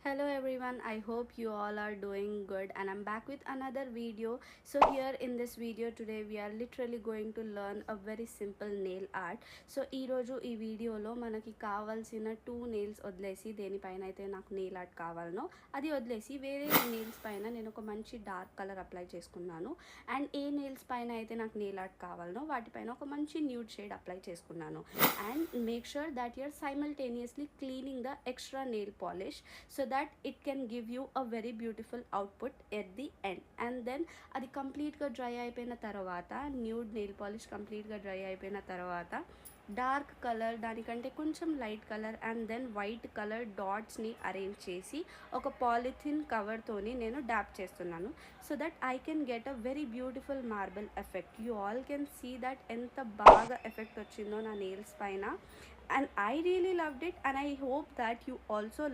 Hello everyone, I hope you all are doing good and I'm back with another video. So here in this video today we are literally going to learn a very simple nail art. So ఈరోజు ఈ వీడియోలో మనకి కావాల్సిన 2 nails వదిలేసి దేనిపైన అయితే నాకు nail art కావాలనో అది వదిలేసి వేరే నెయిల్స్ పైన నేను ఒక మంచి డార్క్ కలర్ అప్లై చేసుకున్నాను. అండ్ ఏ నెయిల్స్ పైన అయితే నాకు నెయిల్ ఆర్ట్ కావాలనో వాటిపైన ఒక మంచి న్యూడ్ షేడ్ అప్లై చేసుకున్నాను. And make sure that you're simultaneously cleaning the extra nail polish so that it can give you a very beautiful output at the end. And then అది కంప్లీట్గా dry అయిపోయిన తర్వాత nude nail polish కంప్లీట్గా dry అయిపోయిన తర్వాత dark colour దానికంటే కొంచెం light colour and then white colour డాట్స్ని అరేంజ్ చేసి ఒక పాలిథిన్ కవర్తోని నేను డాప్ చేస్తున్నాను so that I can get a very beautiful marble effect. You all can see that ఎంత బాగా ఎఫెక్ట్ వచ్చిందో నా నెయిల్స్ పైన. And I really loved it and I hope that you also